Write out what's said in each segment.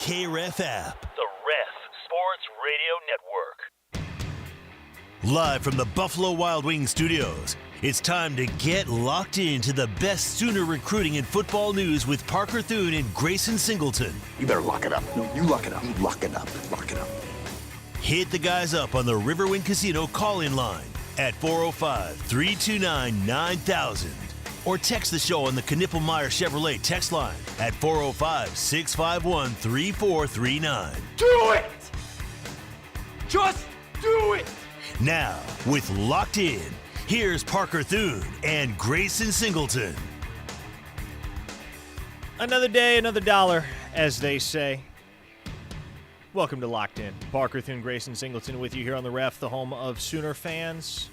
KREF app. The Ref Sports Radio Network. Live from the Buffalo Wild Wings studios, it's time to get locked into the best Sooner recruiting and football news with Parker Thune and Grayson Singleton. You better lock it up. No, you lock it up. You lock it up. Lock it up. Hit the guys up on the Riverwind Casino call-in line at 405-329-9000 or text the show on the Knippelmeyer Chevrolet text line at 405-651-3439. Do it! Just do it! Now, with Locked In, here's Parker Thune and Grayson Singleton. Another day, another dollar, as they say. Welcome to Locked In. Parker Thune, Grayson Singleton with you here on the Ref, the home of Sooner fans.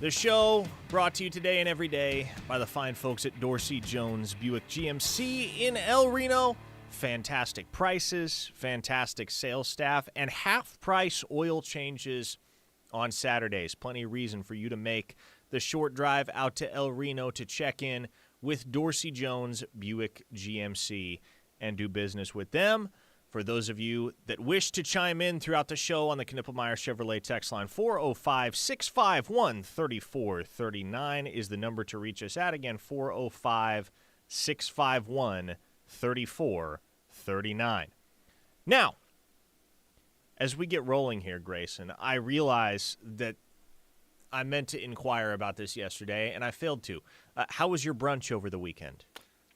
The show brought to you today and every day by the fine folks at Dorsey Jones Buick GMC in El Reno. Fantastic prices, fantastic sales staff, and half-price oil changes on Saturdays. Plenty of reason for you to make the short drive out to El Reno to check in with Dorsey Jones Buick GMC and do business with them. For those of you that wish to chime in throughout the show on the Knippelmeyer Chevrolet text line, 405-651-3439 is the number to reach us at. Again, 405-651-3439. Now, as we get rolling here, Grayson, I realize that I meant to inquire about this yesterday, and I failed to. How was your brunch over the weekend?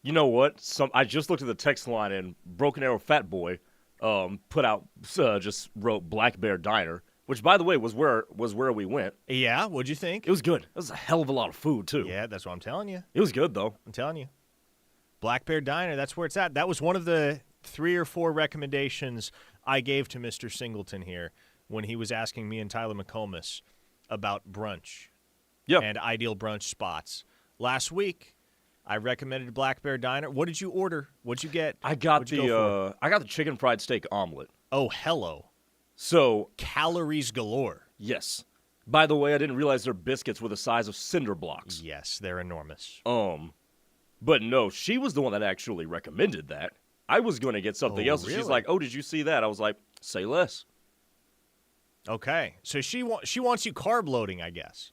You know what? I just looked at the text line, and Broken Arrow Fat Boy just wrote Black Bear Diner, which, by the way, was where we went. Yeah, what'd you think? It was good. It was a hell of a lot of food, too. Yeah, that's what I'm telling you. It was good, though. I'm telling you. Black Bear Diner, that's where it's at. That was one of the 3 or 4 recommendations I gave to Mr. Singleton here when he was asking me and Tyler McComas about brunch and ideal brunch spots. Last week, I recommended Black Bear Diner. What did you order? What'd you get? I got the chicken fried steak omelet. Oh, hello. So calories galore. Yes. By the way, I didn't realize their biscuits were the size of cinder blocks. Yes, they're enormous. But no, she was the one that actually recommended that. I was going to get something else. Really? She's like, "Oh, did you see that?" I was like, "Say less." Okay, so she wants you carb loading, I guess.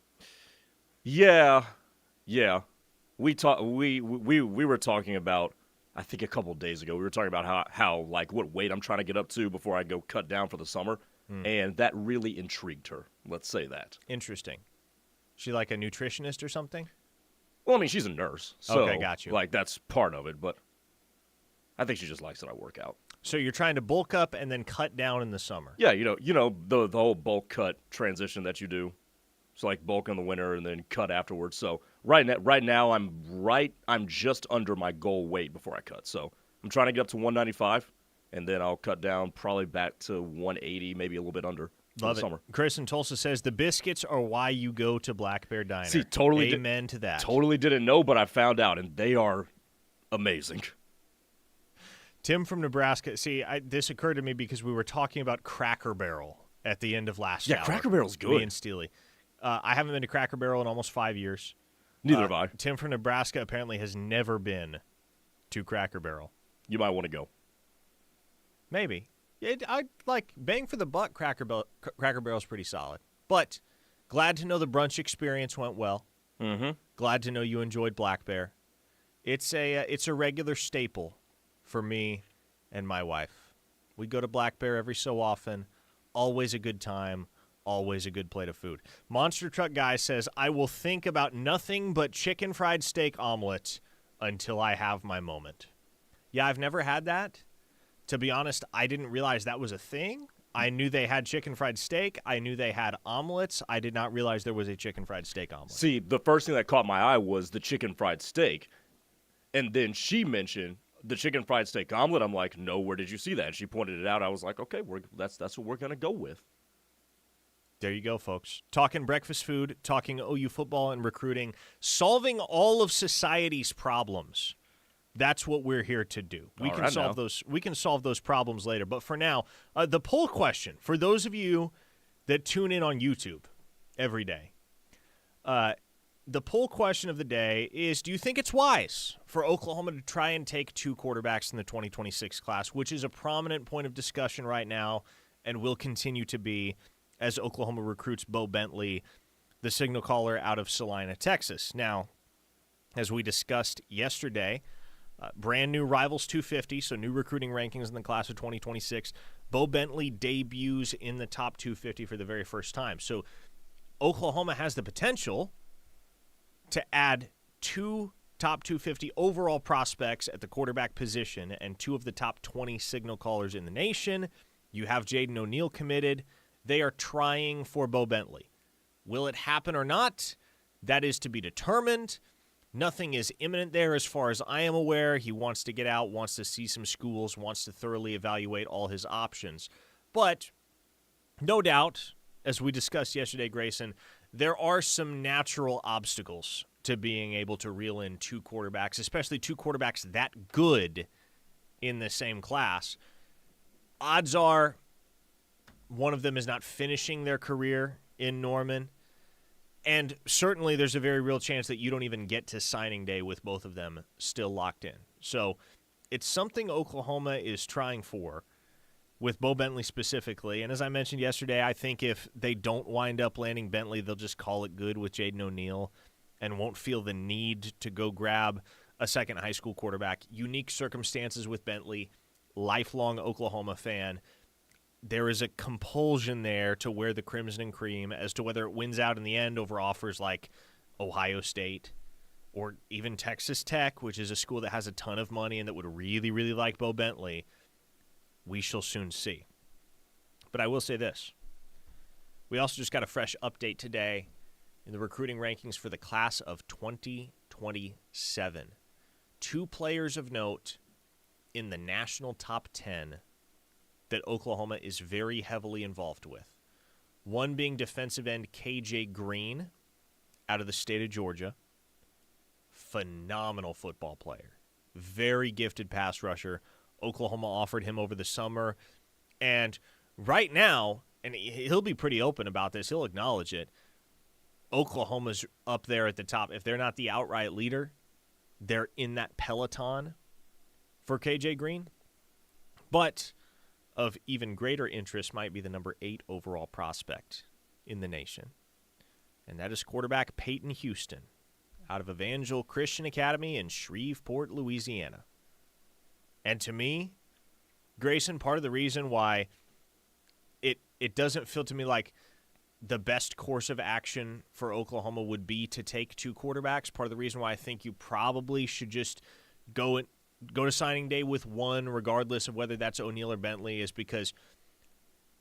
Yeah. We were talking about, I think a couple of days ago, we were talking about how like what weight I'm trying to get up to before I go cut down for the summer, and that really intrigued her. Let's say that. Interesting. She like a nutritionist or something? Well, I mean, she's a nurse, so okay, got you. Like that's part of it, but I think she just likes that I work out. So you're trying to bulk up and then cut down in the summer. Yeah, you know the whole bulk cut transition that you do. So like bulk in the winter and then cut afterwards. So right now I'm just under my goal weight before I cut. So I'm trying to get up to 195, and then I'll cut down probably back to 180, maybe a little bit under. Love the it. Summer. Chris in Tulsa says the biscuits are why you go to Black Bear Diner. See, totally. Amen to that. Totally didn't know, but I found out, and they are amazing. Tim from Nebraska. See, this occurred to me because we were talking about Cracker Barrel at the end of last hour. Yeah, Cracker Barrel's good. Me and Steely. I haven't been to Cracker Barrel in almost 5 years. Neither have I. Tim from Nebraska apparently has never been to Cracker Barrel. You might want to go. Maybe. I like bang for the buck. Cracker Barrel's pretty solid. But glad to know the brunch experience went well. Mm-hmm. Glad to know you enjoyed Black Bear. It's a regular staple for me and my wife. We go to Black Bear every so often. Always a good time. Always a good plate of food. Monster Truck Guy says, I will think about nothing but chicken fried steak omelet until I have my moment. Yeah, I've never had that. To be honest, I didn't realize that was a thing. I knew they had chicken fried steak. I knew they had omelets. I did not realize there was a chicken fried steak omelet. See, the first thing that caught my eye was the chicken fried steak. And then she mentioned the chicken fried steak omelet. I'm like, no, where did you see that? And she pointed it out. I was like, okay, that's what we're going to go with. There you go, folks. Talking breakfast food, talking OU football and recruiting, solving all of society's problems. That's what we're here to do. We can solve those problems later. But for now, the poll question for those of you that tune in on YouTube every day. the poll question of the day is, do you think it's wise for Oklahoma to try and take 2 quarterbacks in the 2026 class, which is a prominent point of discussion right now and will continue to be as Oklahoma recruits Bo Bentley, the signal caller out of Salina, Texas. Now, as we discussed yesterday, brand new Rivals 250, so new recruiting rankings in the class of 2026. Bo Bentley debuts in the top 250 for the very first time. So Oklahoma has the potential to add 2 top 250 overall prospects at the quarterback position and 2 of the top 20 signal callers in the nation. You have Jaden O'Neal committed. They are trying for Bo Bentley. Will it happen or not? That is to be determined. Nothing is imminent there as far as I am aware. He wants to get out, wants to see some schools, wants to thoroughly evaluate all his options. But no doubt, as we discussed yesterday, Grayson, there are some natural obstacles to being able to reel in 2 quarterbacks, especially 2 quarterbacks that good in the same class. Odds are one of them is not finishing their career in Norman. And certainly there's a very real chance that you don't even get to signing day with both of them still locked in. So it's something Oklahoma is trying for with Bo Bentley specifically. And as I mentioned yesterday, I think if they don't wind up landing Bentley, they'll just call it good with Jaden O'Neal and won't feel the need to go grab a second high school quarterback. Unique circumstances with Bentley, lifelong Oklahoma fan. There is a compulsion there to wear the crimson and cream as to whether it wins out in the end over offers like Ohio State or even Texas Tech, which is a school that has a ton of money and that would really, really like Bo Bentley. We shall soon see. But I will say this. We also just got a fresh update today in the recruiting rankings for the class of 2027. 2 players of note in the national top 10 that Oklahoma is very heavily involved with. One being defensive end KJ Green out of the state of Georgia. Phenomenal football player. Very gifted pass rusher. Oklahoma offered him over the summer. And right now, and he'll be pretty open about this, he'll acknowledge it, Oklahoma's up there at the top. If they're not the outright leader, they're in that peloton for KJ Green. But of even greater interest might be the number 8 overall prospect in the nation. And that is quarterback Peyton Houston out of Evangel Christian Academy in Shreveport, Louisiana. And to me, Grayson, part of the reason why it doesn't feel to me like the best course of action for Oklahoma would be to take 2 quarterbacks, part of the reason why I think you probably should just go to signing day with 1, regardless of whether that's O'Neal or Bentley, is because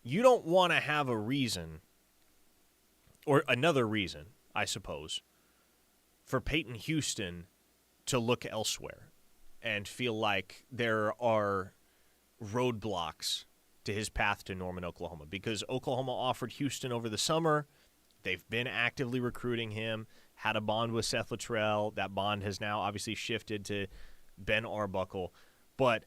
you don't want to have a reason, or another reason, I suppose, for Peyton Houston to look elsewhere and feel like there are roadblocks to his path to Norman, Oklahoma. Because Oklahoma offered Houston over the summer. They've been actively recruiting him, had a bond with Seth Luttrell. That bond has now obviously shifted to Ben Arbuckle. But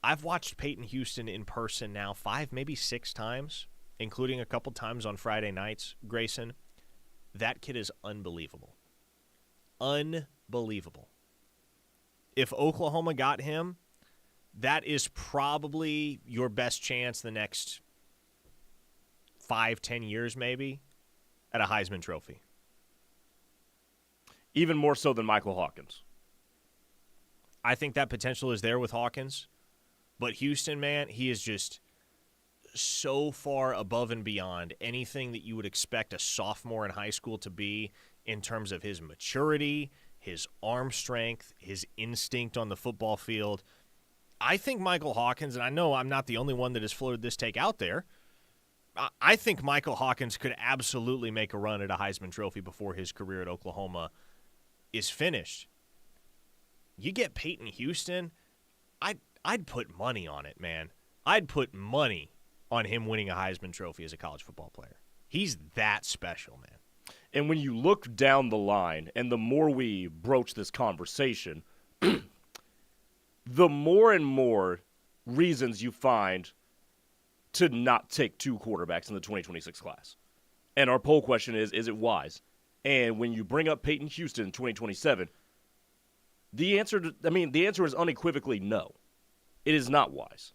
I've watched Peyton Houston in person now 5, maybe 6 times, including a couple times on Friday nights, Grayson. That kid is unbelievable. Unbelievable. If Oklahoma got him, that is probably your best chance the next 5-10 years maybe at a Heisman Trophy. Even more so than Michael Hawkins. I think that potential is there with Hawkins. But Houston, man, he is just so far above and beyond anything that you would expect a sophomore in high school to be in terms of his maturity, his arm strength, his instinct on the football field. I think Michael Hawkins, and I know I'm not the only one that has floated this take out there, I think Michael Hawkins could absolutely make a run at a Heisman Trophy before his career at Oklahoma is finished. You get Peyton Houston, I'd put money on it, man. I'd put money on him winning a Heisman Trophy as a college football player. He's that special, man. And when you look down the line, and the more we broach this conversation, the more and more reasons you find to not take 2 quarterbacks in the 2026 class. And our poll question is it wise? And when you bring up Peyton Houston in 2027, the answer is unequivocally no. It is not wise.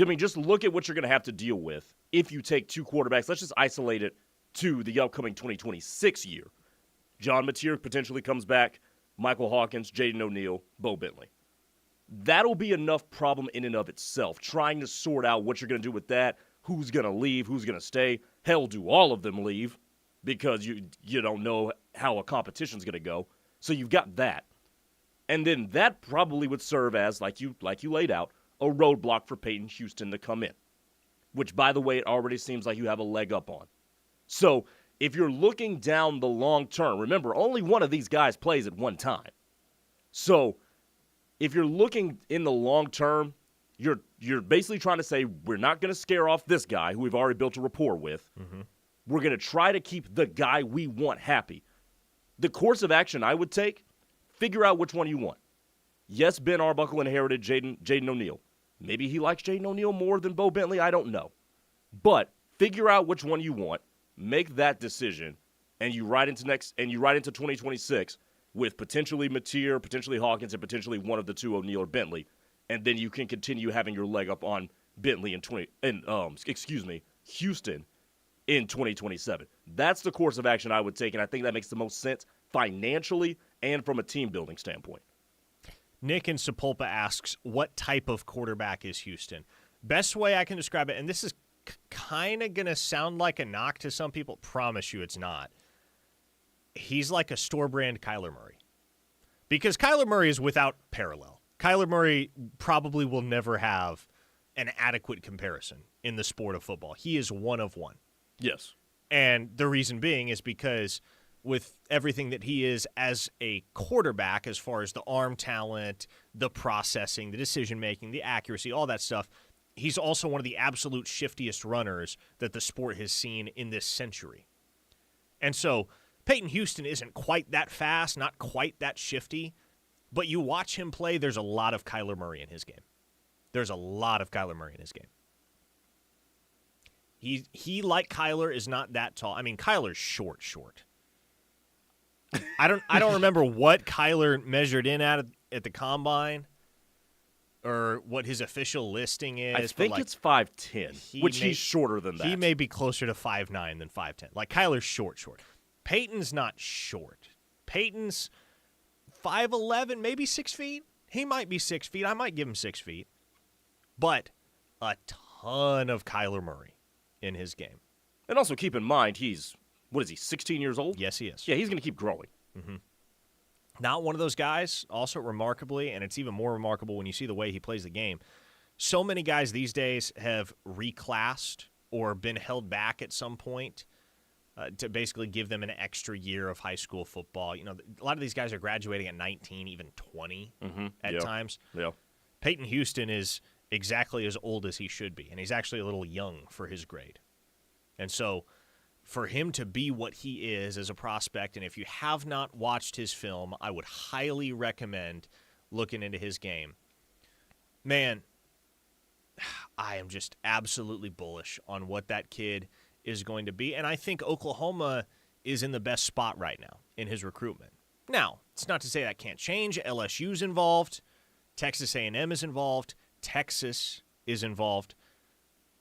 I mean, just look at what you're going to have to deal with if you take two quarterbacks. Let's just isolate it to the upcoming 2026 year. John Mateer potentially comes back, Michael Hawkins, Jaden O'Neal, Bo Bentley. That'll be enough problem in and of itself, trying to sort out what you're going to do with that, who's going to leave, who's going to stay. Hell, do all of them leave because you don't know how a competition's going to go. So you've got that. And then that probably would serve as, like you laid out, a roadblock for Peyton Houston to come in, which, by the way, it already seems like you have a leg up on. So if you're looking down the long term, remember, only one of these guys plays at one time. So if you're looking in the long term, you're basically trying to say, we're not going to scare off this guy who we've already built a rapport with. Mm-hmm. We're going to try to keep the guy we want happy. The course of action I would take, figure out which one you want. Yes, Ben Arbuckle inherited Jaden O'Neal. Maybe he likes Jaden O'Neal more than Bo Bentley. I don't know. But figure out which one you want, make that decision, and you ride into 2026 with potentially Mateer, potentially Hawkins, and potentially one of the two, O'Neal or Bentley, and then you can continue having your leg up on Bentley Houston in 2027. That's the course of action I would take, and I think that makes the most sense financially and from a team building standpoint. Nick in Sepulpa asks, what type of quarterback is Houston? Best way I can describe it, and this is kind of going to sound like a knock to some people, promise you it's not. He's like a store-brand Kyler Murray. Because Kyler Murray is without parallel. Kyler Murray probably will never have an adequate comparison in the sport of football. He is one of one. Yes. And the reason being is because with everything that he is as a quarterback, as far as the arm talent, the processing, the decision-making, the accuracy, all that stuff, he's also one of the absolute shiftiest runners that the sport has seen in this century. And so Peyton Houston isn't quite that fast, not quite that shifty, but you watch him play, there's a lot of Kyler Murray in his game. There's a lot of Kyler Murray in his game. He like Kyler, is not that tall. I mean, Kyler's short. I don't remember what Kyler measured in at the combine or what his official listing is. I think it's 5'10", which he's shorter than that. He may be closer to 5'9" than 5'10". Like, Kyler's short. Peyton's not short. Peyton's 5'11", maybe 6 feet. He might be 6 feet. I might give him 6 feet. But a ton of Kyler Murray in his game. And also keep in mind, he's 16 years old? Yes, he is. Yeah, he's going to keep growing. Mm-hmm. Not one of those guys, also remarkably, and it's even more remarkable when you see the way he plays the game. So many guys these days have reclassed or been held back at some point to basically give them an extra year of high school football. You know, a lot of these guys are graduating at 19, even 20 at times. Yeah. Peyton Houston is exactly as old as he should be, and he's actually a little young for his grade. And so for him to be what he is as a prospect, and if you have not watched his film, I would highly recommend looking into his game. Man, I am just absolutely bullish on what that kid is going to be, and I think Oklahoma is in the best spot right now in his recruitment. Now, it's not to say that can't change. LSU's involved. Texas A&M is involved. Texas is involved.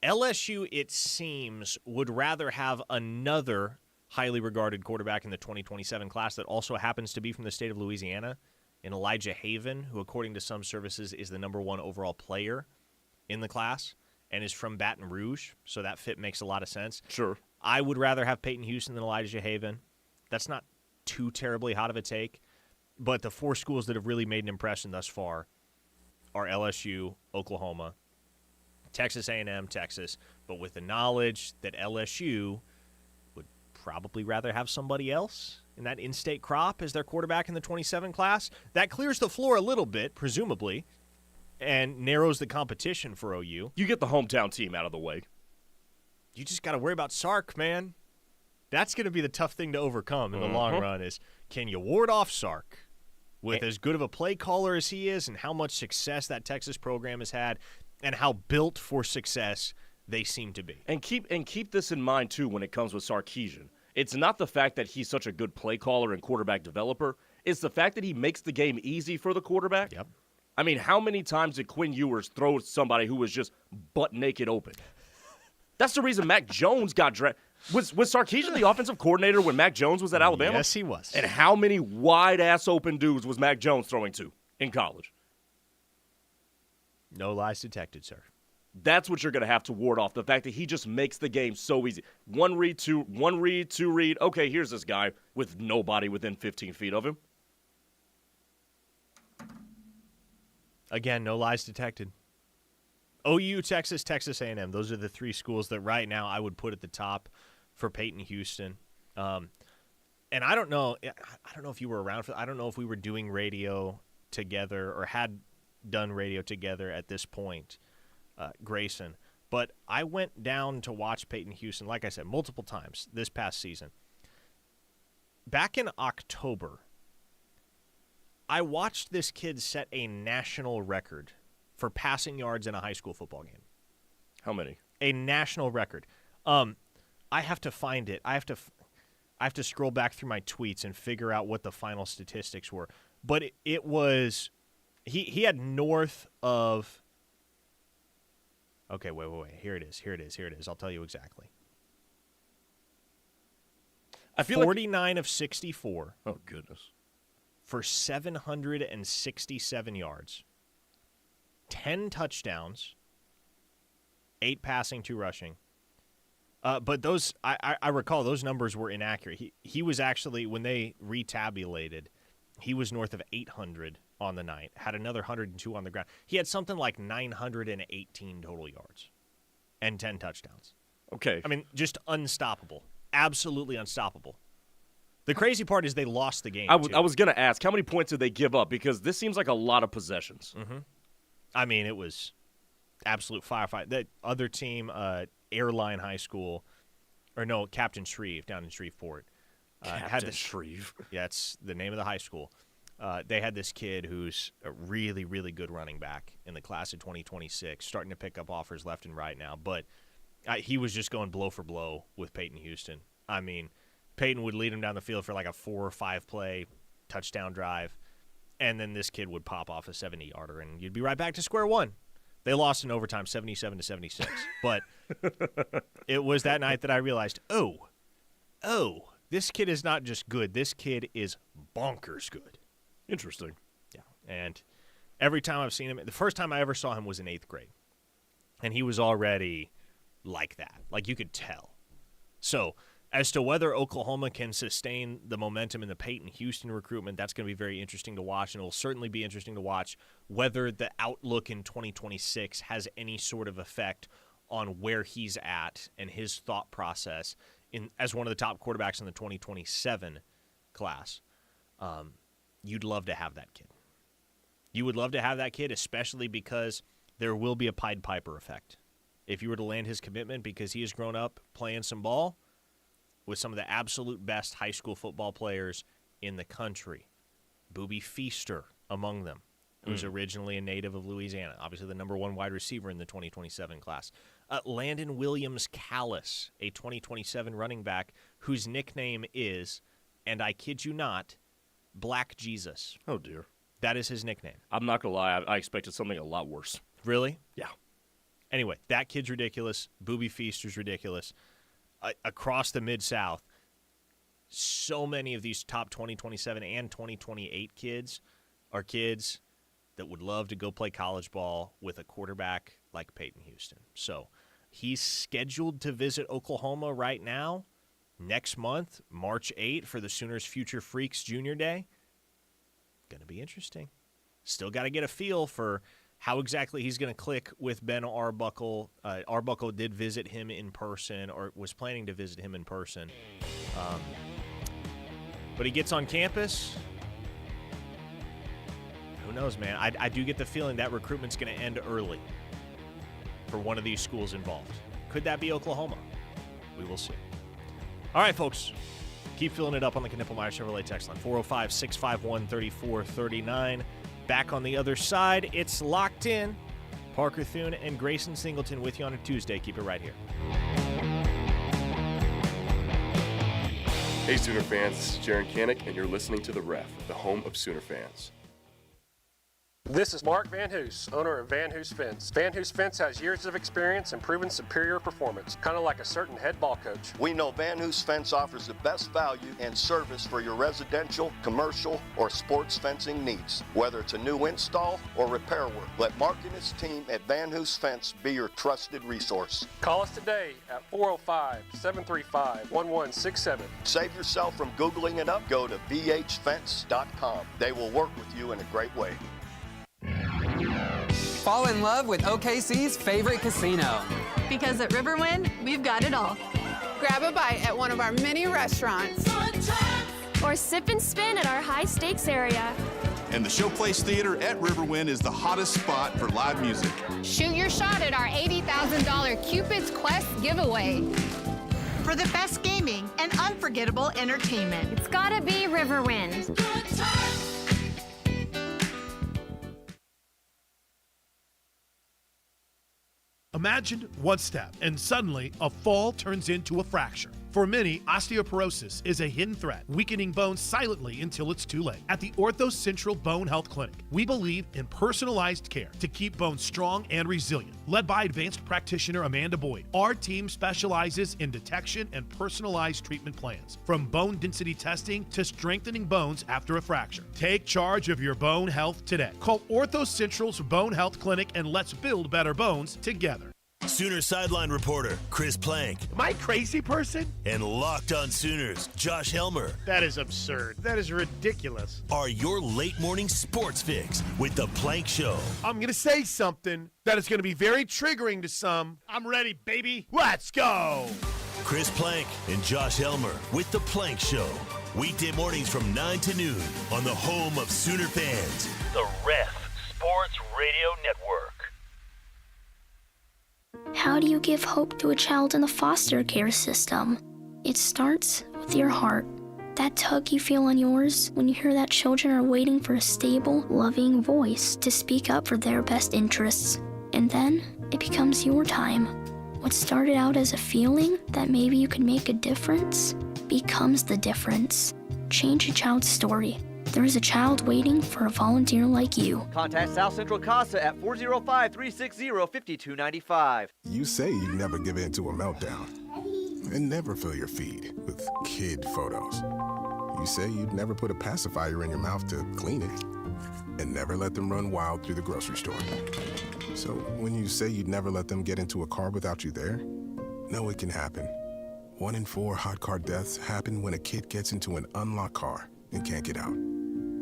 LSU, it seems, would rather have another highly regarded quarterback in the 2027 class that also happens to be from the state of Louisiana, in Elijah Haven, who, according to some services, is the number one overall player in the class and is from Baton Rouge, so that fit makes a lot of sense. Sure. I would rather have Peyton Houston than Elijah Haven. That's not too terribly hot of a take, but the four schools that have really made an impression thus far are LSU, Oklahoma, Texas A&M, Texas, but with the knowledge that LSU would probably rather have somebody else in that in-state crop as their quarterback in the 27 class, that clears the floor a little bit, presumably, and narrows the competition for OU. You get the hometown team out of the way. You just got to worry about Sark, man. That's going to be the tough thing to overcome in the long run is, can you ward off Sark with as good of a play caller as he is and how much success that Texas program has had and how built for success they seem to be. And keep this in mind, too, when it comes with Sarkisian. It's not the fact that he's such a good play caller and quarterback developer. It's the fact that he makes the game easy for the quarterback. Yep. I mean, how many times did Quinn Ewers throw somebody who was just butt naked open? That's the reason Mac Jones got drafted. Was Sarkisian the offensive coordinator when Mac Jones was at Alabama? Yes, he was. And how many wide-ass open dudes was Mac Jones throwing to in college? No lies detected, sir. That's what you're going to have to ward off, the fact that he just makes the game so easy. One read, two read. Okay, here's this guy with nobody within 15 feet of him. Again, no lies detected. OU, Texas, Texas A&M. Those are the three schools that right now I would put at the top for Peyton Houston. And I don't know if you were around I don't know if we were doing radio together or had done radio together at this point, Grayson. But I went down to watch Peyton Houston, like I said, multiple times this past season. Back in October, I watched this kid set a national record for passing yards in a high school football game. How many? A national record. I have to find it. I have to scroll back through my tweets and figure out what the final statistics were. But it was he had north of. Okay, wait. Here it is. I'll tell you exactly. I feel 49 of 64. Oh, goodness. For 767 yards. 10 touchdowns, 8 passing, 2 rushing. But those, I recall those numbers were inaccurate. He was actually, when they retabulated, he was north of 800 on the night, had another 102 on the ground. He had something like 918 total yards and 10 touchdowns. Okay. I mean, just unstoppable. Absolutely unstoppable. The crazy part is they lost the game, I was going to ask, how many points did they give up? Because this seems like a lot of possessions. Mm-hmm. I mean, it was absolute firefight. That other team, Airline High School, or no, Captain Shreve down in Shreveport. Captain Shreve. Yeah, it's the name of the high school. They had this kid who's a really, really good running back in the class of 2026, starting to pick up offers left and right now. But he was just going blow for blow with Peyton Houston. I mean, Peyton would lead him down the field for like a 4 or 5 play touchdown drive. And then this kid would pop off a 70-yarder, and you'd be right back to square one. They lost in overtime, 77-76. But it was that night that I realized, oh, this kid is not just good. This kid is bonkers good. Interesting. Yeah. And every time I've seen him, the first time I ever saw him was in 8th grade. And he was already like that. Like, you could tell. So, as to whether Oklahoma can sustain the momentum in the Peyton Houston recruitment, that's going to be very interesting to watch, and it will certainly be interesting to watch whether the outlook in 2026 has any sort of effect on where he's at and his thought process as one of the top quarterbacks in the 2027 class. You'd love to have that kid. You would love to have that kid, especially because there will be a Pied Piper effect. If you were to land his commitment because he has grown up playing some ball with some of the absolute best high school football players in the country. Boobie Feaster among them, who's originally a native of Louisiana, obviously the number 1 wide receiver in the 2027 class. Landon Williams-Callis, a 2027 running back whose nickname is, and I kid you not, Black Jesus. Oh, dear. That is his nickname. I'm not going to lie. I expected something a lot worse. Really? Yeah. Anyway, that kid's ridiculous. Boobie Feaster's ridiculous. Across the Mid-South, so many of these top 2027 and 2028 kids are kids that would love to go play college ball with a quarterback like Peyton Houston. So he's scheduled to visit Oklahoma right now, next month, March 8th, for the Sooners Future Freaks Junior Day. Going to be interesting. Still got to get a feel for how exactly he's going to click with Ben Arbuckle. Arbuckle did visit him in person, or was planning to visit him in person. But he gets on campus. Who knows, man? I do get the feeling that recruitment's going to end early for one of these schools involved. Could that be Oklahoma? We will see. All right, folks. Keep filling it up on the Knippelmeyer Chevrolet text line, 405-651-3439. Back on the other side, it's Locked In. Parker Thune and Grayson Singleton with you on a Tuesday. Keep it right here. Hey Sooner fans, this is Jaron Kanik, and you're listening to The Ref, the home of Sooner fans. This is Mark Van Hoos, owner of Van Hoos Fence. Van Hoos Fence has years of experience and proven superior performance, kind of like a certain head ball coach. We know Van Hoos Fence offers the best value and service for your residential, commercial, or sports fencing needs. Whether it's a new install or repair work, let Mark and his team at Van Hoos Fence be your trusted resource. Call us today at 405-735-1167. Save yourself from Googling it up. Go to vhfence.com. They will work with you in a great way. Fall in love with OKC's favorite casino. Because at Riverwind, we've got it all. Grab a bite at one of our many restaurants. Or sip and spin at our high-stakes area. And the Showplace Theater at Riverwind is the hottest spot for live music. Shoot your shot at our $80,000 Cupid's Quest giveaway. For the best gaming and unforgettable entertainment. It's gotta be Riverwind. Imagine one step, and suddenly a fall turns into a fracture. For many, osteoporosis is a hidden threat, weakening bones silently until it's too late. At the Ortho Central Bone Health Clinic, we believe in personalized care to keep bones strong and resilient. Led by advanced practitioner Amanda Boyd, our team specializes in detection and personalized treatment plans, from bone density testing to strengthening bones after a fracture. Take charge of your bone health today. Call Ortho Central's Bone Health Clinic and let's build better bones together. Sooner sideline reporter Chris Plank. Am I a crazy person? And Locked On Sooners Josh Helmer. That is absurd. That is ridiculous. Are your late morning sports fix with the Plank Show. I'm going to say something that is going to be very triggering to some. I'm ready, baby. Let's go. Chris Plank and Josh Helmer with the Plank Show. Weekday mornings from 9 to noon on the home of Sooner fans. The Ref Sports Radio Network. How do you give hope to a child in the foster care system? It starts with your heart. That tug you feel on yours when you hear that children are waiting for a stable, loving voice to speak up for their best interests. And then it becomes your time. What started out as a feeling that maybe you could make a difference becomes the difference. Change a child's story. There is a child waiting for a volunteer like you. Contact South Central CASA at 405-360-5295. You say you never give in to a meltdown and never fill your feed with kid photos. You say you'd never put a pacifier in your mouth to clean it and never let them run wild through the grocery store. So when you say you'd never let them get into a car without you there, no, it can happen. 1 in 4 hot car deaths happen when a kid gets into an unlocked car and can't get out.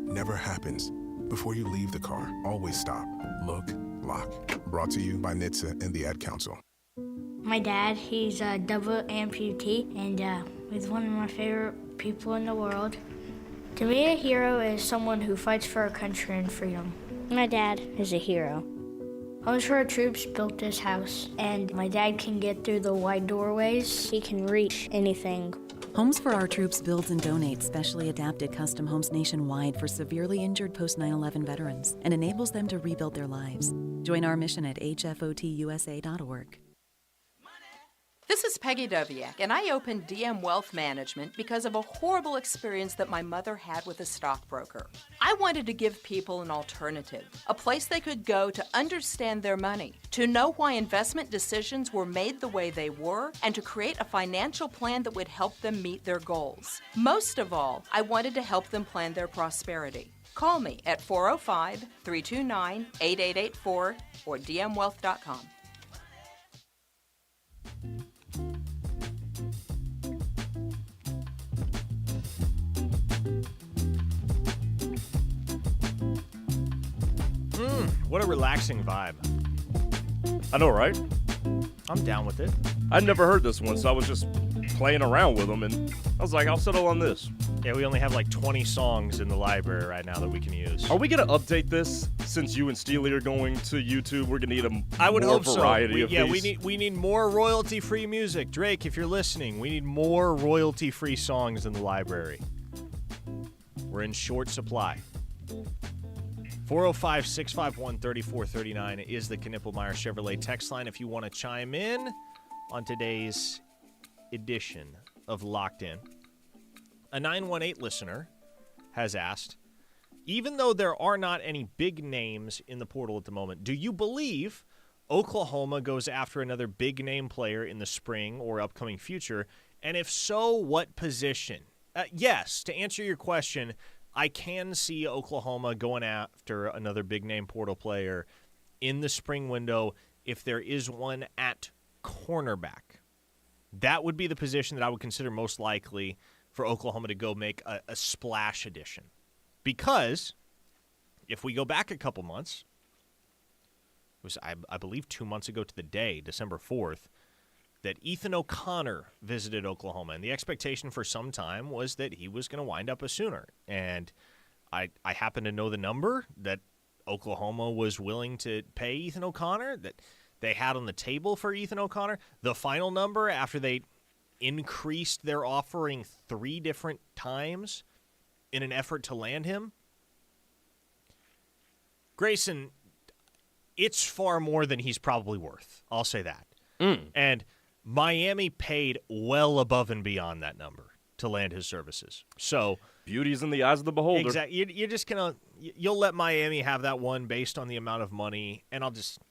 Never happens. Before you leave the car, always stop, look, lock. Brought to you by NHTSA and the Ad Council. My dad, he's a double amputee, and he's one of my favorite people in the world. To me, a hero is someone who fights for our country and freedom. My dad is a hero. Homes for Our Troops built this house, and my dad can get through the wide doorways. He can reach anything. Homes for Our Troops builds and donates specially adapted custom homes nationwide for severely injured post-9/11 veterans and enables them to rebuild their lives. Join our mission at hfotusa.org. This is Peggy Doviak, and I opened DM Wealth Management because of a horrible experience that my mother had with a stockbroker. I wanted to give people an alternative, a place they could go to understand their money, to know why investment decisions were made the way they were, and to create a financial plan that would help them meet their goals. Most of all, I wanted to help them plan their prosperity. Call me at 405-329-8884 or dmwealth.com. What a relaxing vibe. I know, right? I'm down with it. I'd never heard this one, so I was just playing around with them, and I was like, I'll settle on this. Yeah, we only have like 20 songs in the library right now that we can use. Are we going to update this since you and Steely are going to YouTube? We're going to need a I would more hope variety so. of these. we need more royalty-free music. Drake, if you're listening, we need more royalty-free songs in the library. We're in short supply. 405-651-3439 is the Knippelmeyer Chevrolet text line if you want to chime in on today's edition of Locked In. A 918 listener has asked, even though there are not any big names in the portal at the moment, do you believe Oklahoma goes after another big-name player in the spring or upcoming future? And if so, what position? Yes, to answer your question, I can see Oklahoma going after another big-name portal player in the spring window if there is one at cornerback. That would be the position that I would consider most likely for Oklahoma to go make a splash addition. Because if we go back a couple months, it was, I believe, 2 months ago to the day, December 4th, that Ethan O'Connor visited Oklahoma. And the expectation for some time was that he was going to wind up a Sooner. And I happen to know the number that Oklahoma was willing to pay Ethan O'Connor, that they had on the table for Ethan O'Connor. The final number, after they increased their offering 3 different times in an effort to land him, Grayson, it's far more than he's probably worth. I'll say that. And Miami paid well above and beyond that number to land his services. So beauty's in the eyes of the beholder. Exactly. You're just gonna you'll let Miami have that one based on the amount of money, and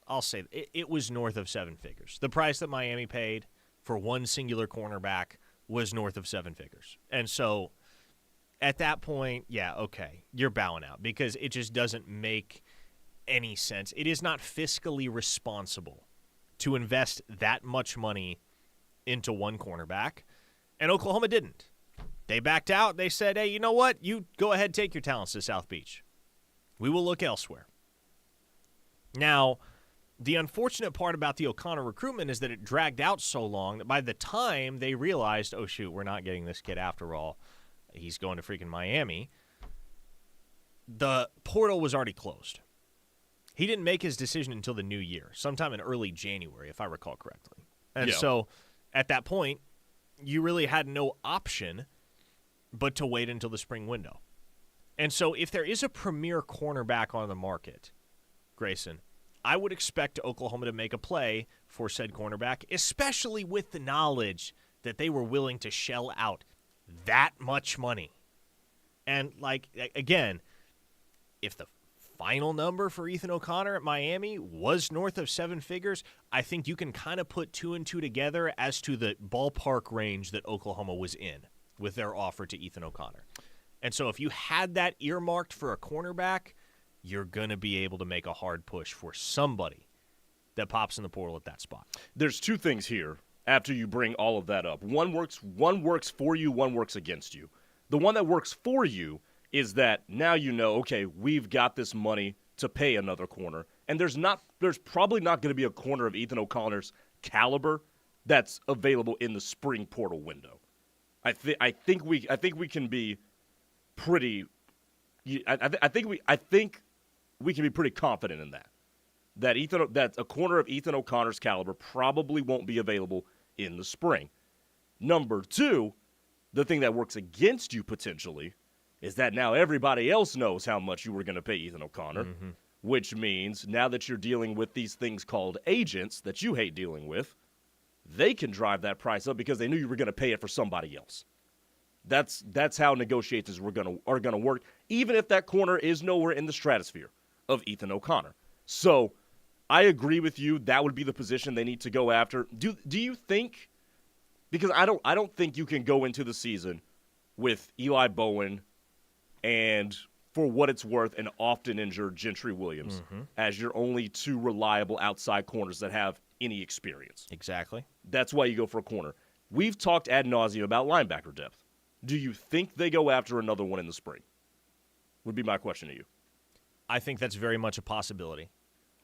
I'll say it was north of 7 figures. The price that Miami paid for one singular cornerback was north of 7 figures, and so at that point, yeah, okay, you're bowing out because it just doesn't make any sense. It is not fiscally responsible to invest that much money into one cornerback, and Oklahoma didn't. They backed out. They said, hey, you know what? You go ahead, take your talents to South Beach. We will look elsewhere. Now, the unfortunate part about the O'Connor recruitment is that it dragged out so long that by the time they realized, oh, shoot, we're not getting this kid after all, he's going to freaking Miami, the portal was already closed. He didn't make his decision until the new year, sometime in early January, if I recall correctly. And so at that point, you really had no option but to wait until the spring window. And so if there is a premier cornerback on the market, Grayson, I would expect Oklahoma to make a play for said cornerback, especially with the knowledge that they were willing to shell out that much money. And, like, again, if the final number for Ethan O'Connor at Miami was north of 7 figures, I think you can kind of put 2 and 2 together as to the ballpark range that Oklahoma was in with their offer to Ethan O'Connor. And so if you had that earmarked for a cornerback, you're going to be able to make a hard push for somebody that pops in the portal at that spot. There's 2 things here after you bring all of that up. One works for you, one works against you. The one that works for you is that now you know, okay, we've got this money to pay another corner, and there's probably not going to be a corner of Ethan O'Connor's caliber that's available in the spring portal window. I think we can be pretty. I think we can be pretty confident in that. That a corner of Ethan O'Connor's caliber probably won't be available in the spring. Number 2, the thing that works against you potentially is that now everybody else knows how much you were going to pay Ethan O'Connor, which means now that you're dealing with these things called agents that you hate dealing with, they can drive that price up because they knew you were going to pay it for somebody else. That's how negotiations are going to work, even if that corner is nowhere in the stratosphere of Ethan O'Connor. So I agree with you. That would be the position they need to go after. Do you think? Because I don't think you can go into the season with Eli Bowen and, for what it's worth, an often injured Gentry Williams as your only 2 reliable outside corners that have any experience. Exactly. That's why you go for a corner. We've talked ad nauseum about linebacker depth. Do you think they go after another one in the spring? Would be my question to you. I think that's very much a possibility.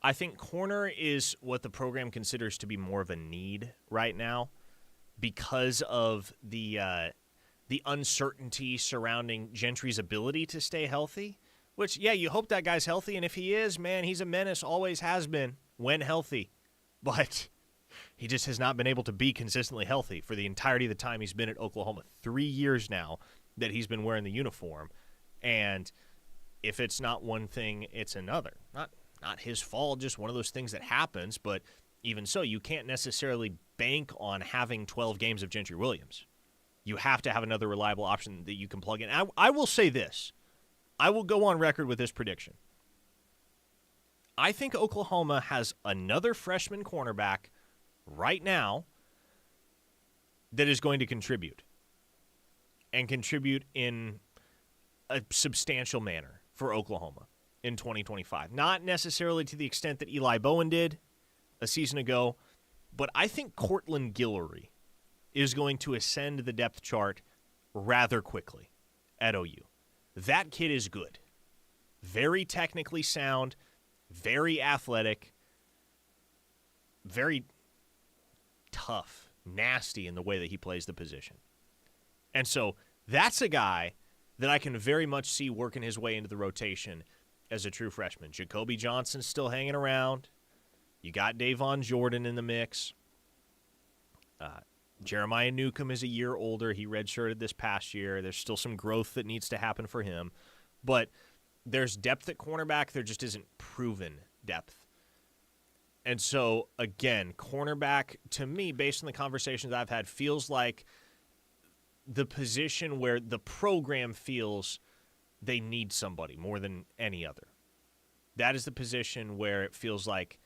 I think corner is what the program considers to be more of a need right now because of the uncertainty surrounding Gentry's ability to stay healthy, which, yeah, you hope that guy's healthy, and if he is, man, he's a menace, always has been when healthy. But he just has not been able to be consistently healthy for the entirety of the time he's been at Oklahoma. 3 years now that he's been wearing the uniform. And if it's not one thing, it's another. Not his fault, just one of those things that happens. But even so, you can't necessarily bank on having 12 games of Gentry Williams. You have to have another reliable option that you can plug in. I will say this. I will go on record with this prediction. I think Oklahoma has another freshman cornerback right now that is going to contribute, and contribute in a substantial manner for Oklahoma in 2025. Not necessarily to the extent that Eli Bowen did a season ago, but I think Cortland Guillory is going to ascend the depth chart rather quickly at OU. That kid is good. Very technically sound, very athletic, very tough, nasty in the way that he plays the position. And so that's a guy that I can very much see working his way into the rotation as a true freshman. Jacoby Johnson's still hanging around. You got Davon Jordan in the mix. Jeremiah Newcomb is a year older. He redshirted this past year. There's still some growth that needs to happen for him. But there's depth at cornerback. There just isn't proven depth. And so, again, cornerback, to me, based on the conversations I've had, feels like the position where the program feels they need somebody more than any other. That is the position where it feels like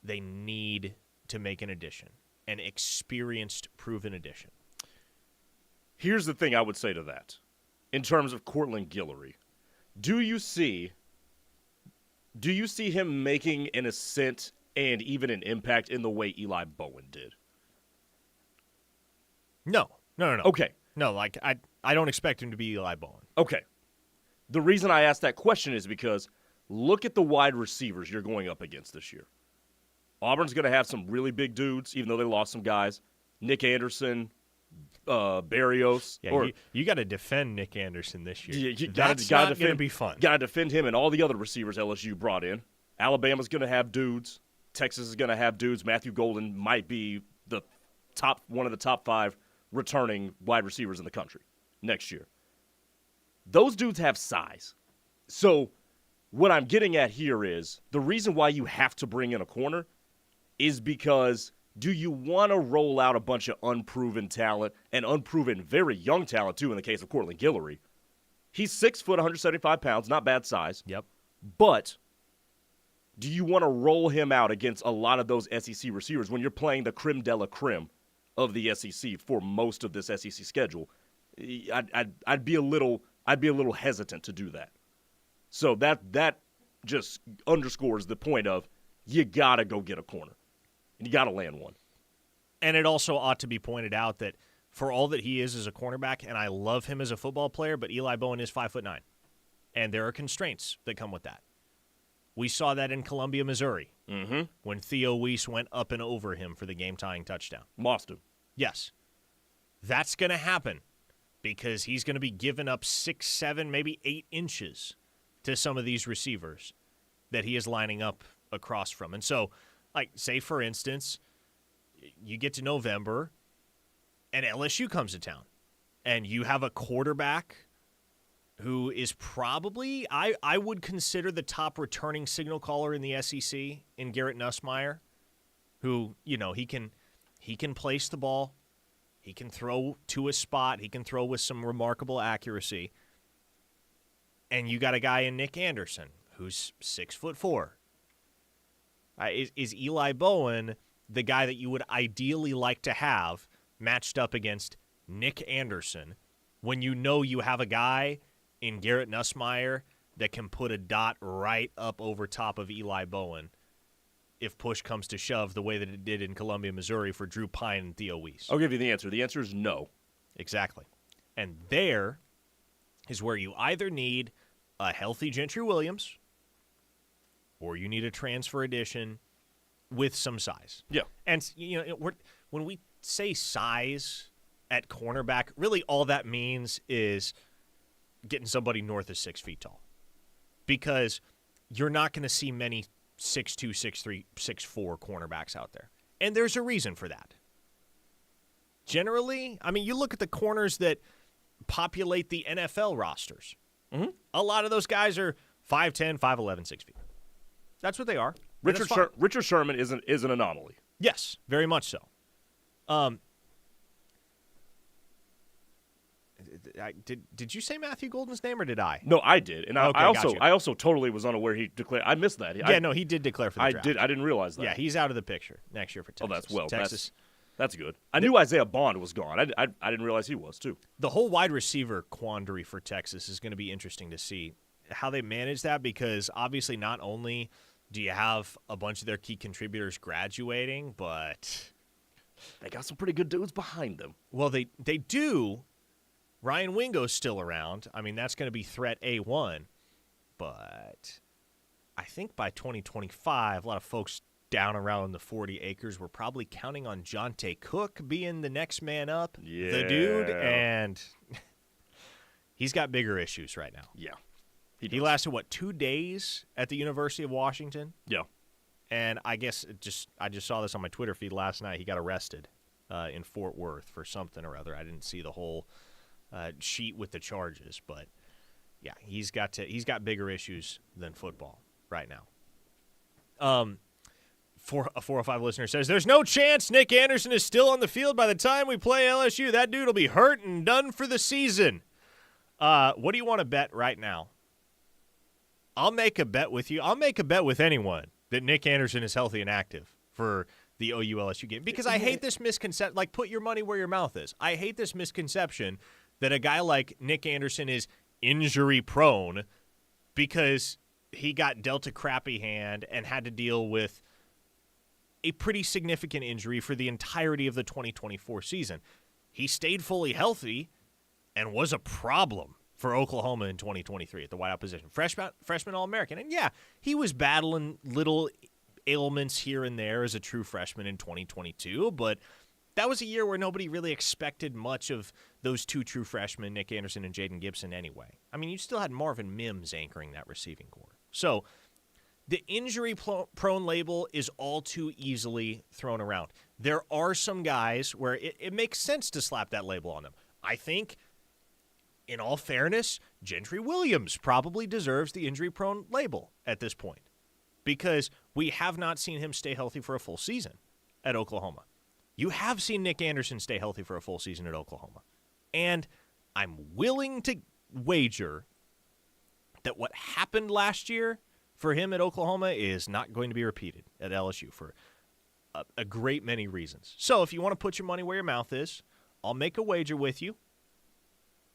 they need to make an addition. An experienced, proven addition. Here's the thing I would say to that. In terms of Cortland Guillory, do you see him making an ascent and even an impact in the way Eli Bowen did? No. Okay. No, like I don't expect him to be Eli Bowen. Okay. The reason I asked that question is because look at the wide receivers you're going up against this year. Auburn's going to have some really big dudes, even though they lost some guys. Nick Anderson, Barrios. Yeah, you got to defend Nick Anderson this year. That's not going to be fun. Got to defend him and all the other receivers LSU brought in. Alabama's going to have dudes. Texas is going to have dudes. Matthew Golden might be one of the top 5 returning wide receivers in the country next year. Those dudes have size. So what I'm getting at here is the reason why you have to bring in a corner is because do you want to roll out a bunch of unproven talent and unproven very young talent too in the case of Cortland Guillory? He's 6 foot, 175 pounds, not bad size. Yep. But do you want to roll him out against a lot of those SEC receivers when you're playing the creme de la creme of the SEC for most of this SEC schedule? I'd be a little hesitant to do that. So that just underscores the point of you got to go get a corner. And you got to land one. And it also ought to be pointed out that for all that he is as a cornerback, and I love him as a football player, but Eli Bowen is 5'9", and there are constraints that come with that. We saw that in Columbia, Missouri, when Theo Weiss went up and over him for the game-tying touchdown. Lost him. Yes. That's going to happen because he's going to be giving up 6, 7, maybe 8 inches to some of these receivers that he is lining up across from. And so, like, say, for instance, you get to November and LSU comes to town and you have a quarterback who is probably, I would consider the top returning signal caller in the SEC in Garrett Nussmeier, who, he can place the ball. He can throw to a spot. He can throw with some remarkable accuracy. And you got a guy in Nick Anderson who's 6'4". Is Eli Bowen the guy that you would ideally like to have matched up against Nick Anderson when you know you have a guy in Garrett Nussmeier that can put a dot right up over top of Eli Bowen if push comes to shove the way that it did in Columbia, Missouri for Drew Pine and Theo Weiss? I'll give you the answer. The answer is no. Exactly. And there is where you either need a healthy Gentry Williams or you need a transfer addition with some size. Yeah. And, when we say size at cornerback, really all that means is getting somebody north of 6 feet tall. Because you're not going to see many 6'2", 6'3", 6'4" cornerbacks out there. And there's a reason for that. Generally, you look at the corners that populate the NFL rosters. Mm-hmm. A lot of those guys are 5'10", 5'11", 6 feet. That's what they are. Richard Sherman is an anomaly. Yes, very much so. Did you say Matthew Golden's name or did I? No, I did, and Okay, I also totally was unaware he declared. I missed that. He did declare for the draft. I didn't realize that. Yeah, he's out of the picture next year for Texas. Oh, Texas. That's good. I knew Isaiah Bond was gone. I didn't realize he was too. The whole wide receiver quandary for Texas is going to be interesting to see how they manage that, because obviously not only do you have a bunch of their key contributors graduating, but they got some pretty good dudes behind them. Well, they do. Ryan Wingo's still around. I mean, that's going to be threat A1. But I think by 2025, a lot of folks down around the 40 acres were probably counting on Jonte Cook being the next man up, the dude, and he's got bigger issues right now. Yeah. He lasted, 2 days at the University of Washington? Yeah. And I guess I just saw this on my Twitter feed last night. He got arrested in Fort Worth for something or other. I didn't see the whole sheet with the charges, but yeah, he's got bigger issues than football right now. 405 listener says, there's no chance Nick Anderson is still on the field by the time we play LSU. That dude will be hurt and done for the season. What do you want to bet right now? I'll make a bet with you. I'll make a bet with anyone that Nick Anderson is healthy and active for the OU LSU game, because I hate this misconception. Like, put your money where your mouth is. I hate this misconception that a guy like Nick Anderson is injury prone because he got dealt a crappy hand and had to deal with a pretty significant injury for the entirety of the 2024 season. He stayed fully healthy and was a problem for Oklahoma in 2023 at the wideout position. Freshman All-American. And, yeah, he was battling little ailments here and there as a true freshman in 2022, but that was a year where nobody really expected much of those two true freshmen, Nick Anderson and Jaden Gibson, anyway. I mean, you still had Marvin Mims anchoring that receiving corps. So the injury-prone label is all too easily thrown around. There are some guys where it makes sense to slap that label on them. I think, in all fairness, Gentry Williams probably deserves the injury-prone label at this point, because we have not seen him stay healthy for a full season at Oklahoma. You have seen Nick Anderson stay healthy for a full season at Oklahoma. And I'm willing to wager that what happened last year for him at Oklahoma is not going to be repeated at LSU for a great many reasons. So if you want to put your money where your mouth is, I'll make a wager with you,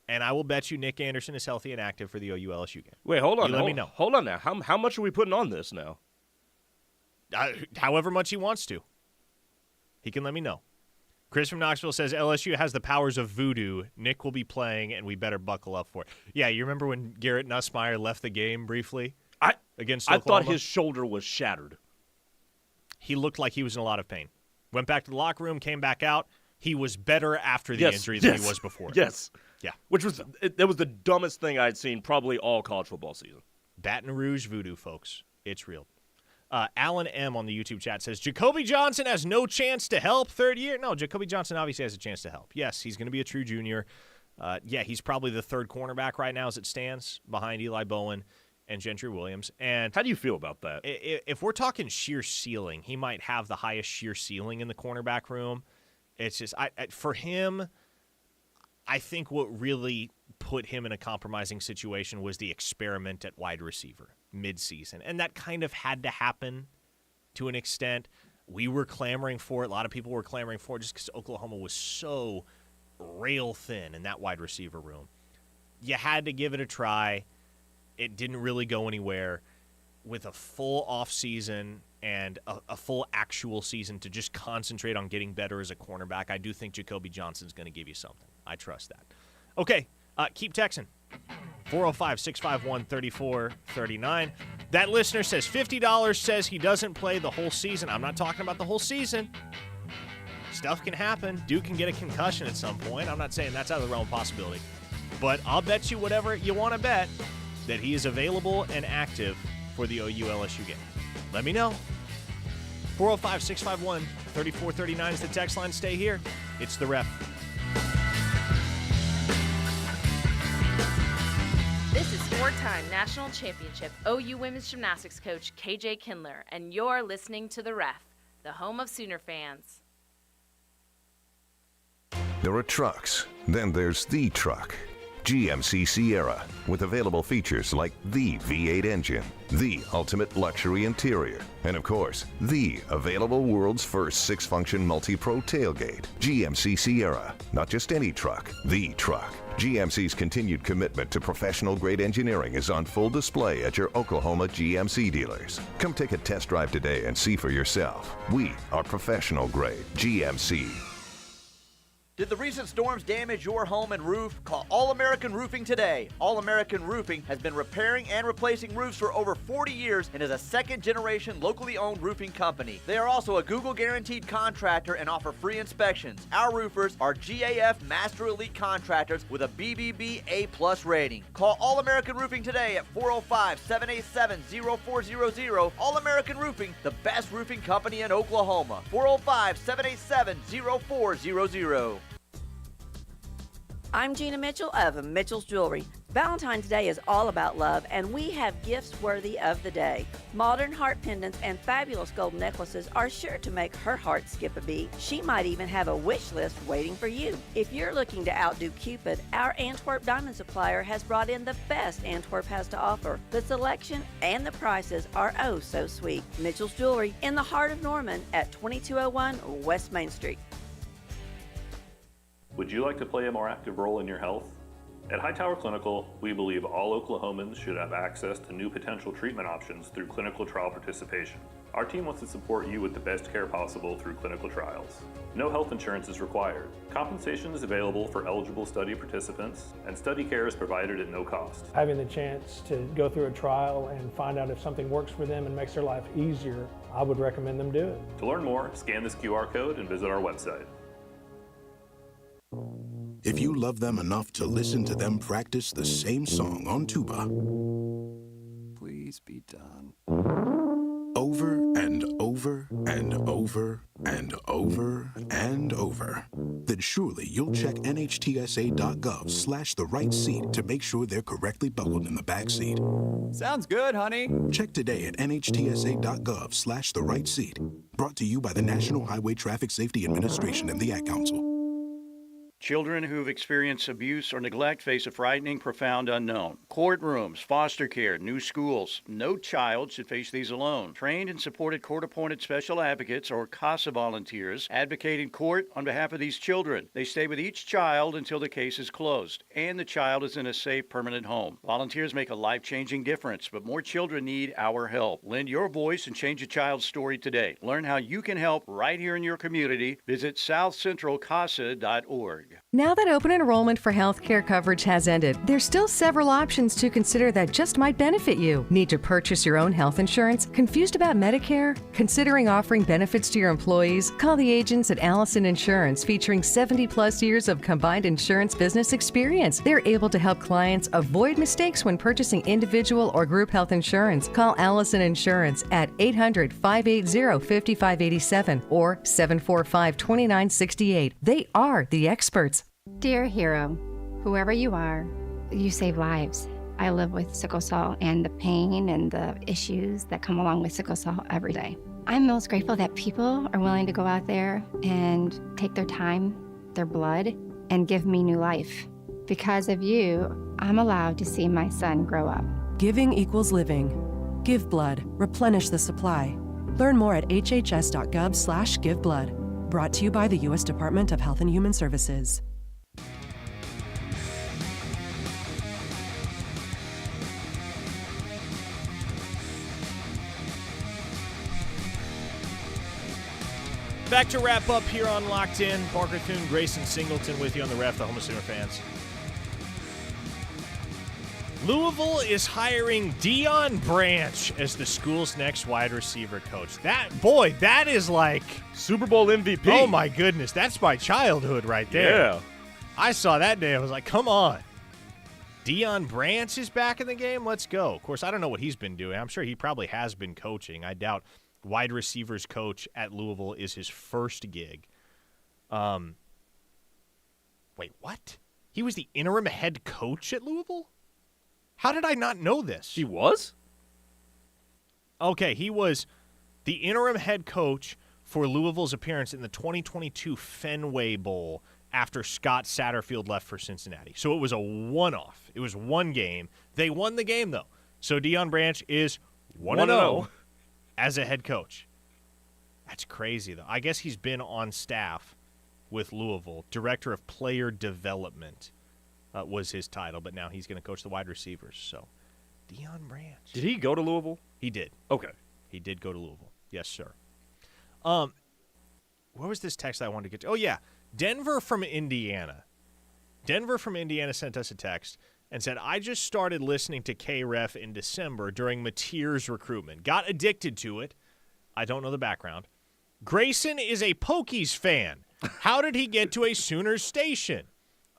and I will bet you Nick Anderson is healthy and active for the OU LSU game. Wait, hold on. Let me know. Hold on now. How much are we putting on this now? However much he wants to. He can let me know. Chris from Knoxville says LSU has the powers of voodoo. Nick will be playing, and we better buckle up for it. Yeah, you remember when Garrett Nussmeier left the game briefly against Oklahoma? I thought his shoulder was shattered. He looked like he was in a lot of pain. Went back to the locker room, came back out. He was better after the injury than he was before. Yes. Yeah. That was the dumbest thing I'd seen probably all college football season. Baton Rouge voodoo, folks. It's real. Alan M. on the YouTube chat says, Jacoby Johnson has no chance to help third year. No, Jacoby Johnson obviously has a chance to help. Yes, he's going to be a true junior. He's probably the third cornerback right now as it stands behind Eli Bowen and Gentry Williams. And how do you feel about that? If we're talking sheer ceiling, he might have the highest sheer ceiling in the cornerback room. It's just, for him, I think what really put him in a compromising situation was the experiment at wide receiver midseason. And that kind of had to happen to an extent. We were clamoring for it. A lot of people were clamoring for it just because Oklahoma was so rail thin in that wide receiver room. You had to give it a try. It didn't really go anywhere. With a full offseason and a full actual season to just concentrate on getting better as a cornerback, I do think Jacoby Johnson's going to give you something. I trust that. Okay, keep texting. 405-651-3439. That listener says $50 says he doesn't play the whole season. I'm not talking about the whole season. Stuff can happen. Dude can get a concussion at some point. I'm not saying that's out of the realm of possibility. But I'll bet you whatever you want to bet that he is available and active for the OU LSU game. Let me know. 405-651-3439 is the text line. Stay here. It's The Ref. This is four-time national championship OU women's gymnastics coach KJ Kindler, and you're listening to The Ref, the home of Sooner fans. There are trucks, then there's the truck. GMC Sierra, with available features like the V8 engine, the ultimate luxury interior, and of course, the available world's first 6-function multi-pro tailgate. GMC Sierra, not just any truck, the truck. GMC's continued commitment to professional-grade engineering is on full display at your Oklahoma GMC dealers. Come take a test drive today and see for yourself. We are professional-grade GMC. Did the recent storms damage your home and roof? Call All American Roofing today. All American Roofing has been repairing and replacing roofs for over 40 years and is a second-generation locally owned roofing company. They are also a Google guaranteed contractor and offer free inspections. Our roofers are GAF Master Elite contractors with a BBB A+ rating. Call All American Roofing today at 405-787-0400. All American Roofing, the best roofing company in Oklahoma. 405-787-0400. I'm Gina Mitchell of Mitchell's Jewelry. Valentine's Day is all about love, and we have gifts worthy of the day. Modern heart pendants and fabulous gold necklaces are sure to make her heart skip a beat. She might even have a wish list waiting for you. If you're looking to outdo Cupid, our Antwerp Diamond Supplier has brought in the best Antwerp has to offer. The selection and the prices are oh so sweet. Mitchell's Jewelry in the heart of Norman at 2201 West Main Street. Would you like to play a more active role in your health? At Hightower Clinical, we believe all Oklahomans should have access to new potential treatment options through clinical trial participation. Our team wants to support you with the best care possible through clinical trials. No health insurance is required. Compensation is available for eligible study participants, and study care is provided at no cost. Having the chance to go through a trial and find out if something works for them and makes their life easier, I would recommend them do it. To learn more, scan this QR code and visit our website. If you love them enough to listen to them practice the same song on tuba, please be done. Over and over and over and over and over, then surely you'll check NHTSA.gov/the right seat to make sure they're correctly buckled in the back seat. Sounds good, honey. Check today at NHTSA.gov/the right seat. Brought to you by the National Highway Traffic Safety Administration and the Ad Council. Children who've experienced abuse or neglect face a frightening, profound unknown. Courtrooms, foster care, new schools. No child should face these alone. Trained and supported court-appointed special advocates or CASA volunteers advocate in court on behalf of these children. They stay with each child until the case is closed and the child is in a safe, permanent home. Volunteers make a life-changing difference, but more children need our help. Lend your voice and change a child's story today. Learn how you can help right here in your community. Visit southcentralcasa.org. Now that open enrollment for health care coverage has ended, there's still several options to consider that just might benefit you. Need to purchase your own health insurance? Confused about Medicare? Considering offering benefits to your employees? Call the agents at Allison Insurance, featuring 70-plus years of combined insurance business experience. They're able to help clients avoid mistakes when purchasing individual or group health insurance. Call Allison Insurance at 800-580-5587 or 745-2968. They are the experts. Dear hero, whoever you are, you save lives. I live with sickle cell and the pain and the issues that come along with sickle cell every day. I'm most grateful that people are willing to go out there and take their time, their blood, and give me new life. Because of you, I'm allowed to see my son grow up. Giving equals living. Give blood. Replenish the supply. Learn more at hhs.gov/giveblood. Brought to you by the U.S. Department of Health and Human Services. Back to wrap up here on Locked In. Parker Thune, Grayson, Singleton with you on the Ref, the home of Sooner fans. Louisville is hiring Deion Branch as the school's next wide receiver coach. That is like Super Bowl MVP. Oh my goodness, that's my childhood right there. Yeah. I saw that day. I was like, come on. Deion Branch is back in the game. Let's go. Of course, I don't know what he's been doing. I'm sure he probably has been coaching. I doubt wide receivers coach at Louisville is his first gig. Wait, what? He was the interim head coach at Louisville? How did I not know this? He was? Okay, he was the interim head coach for Louisville's appearance in the 2022 Fenway Bowl after Scott Satterfield left for Cincinnati. So it was a one-off. It was one game. They won the game, though. So Deion Branch is 1-0 as a head coach. That's crazy, though. I guess he's been on staff with Louisville. Director of Player Development was his title, but now he's going to coach the wide receivers. So Deion Branch. Did he go to Louisville? He did. Okay. He did go to Louisville. Yes, sir. What was this text I wanted to get to? Oh, yeah. Denver from Indiana. Denver from Indiana sent us a text and said, I just started listening to KREF in December during Mateer's recruitment. Got addicted to it. I don't know the background. Grayson is a Pokies fan. How did he get to a Sooners station?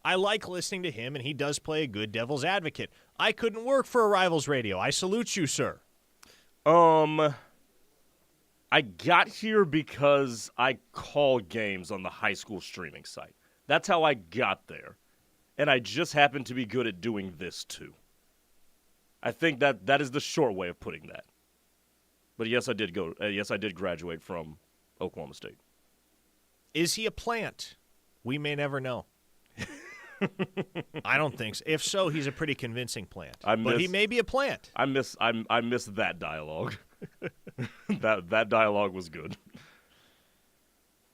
I like listening to him, and he does play a good devil's advocate. I couldn't work for a Rivals Radio. I salute you, sir. I got here because I call games on the high school streaming site. That's how I got there. And I just happen to be good at doing this, too. I think that is the short way of putting that. But yes, I did graduate from Oklahoma State. Is he a plant? We may never know. I don't think so. If so, he's a pretty convincing plant. But he may be a plant. I miss that dialogue. that dialogue was good.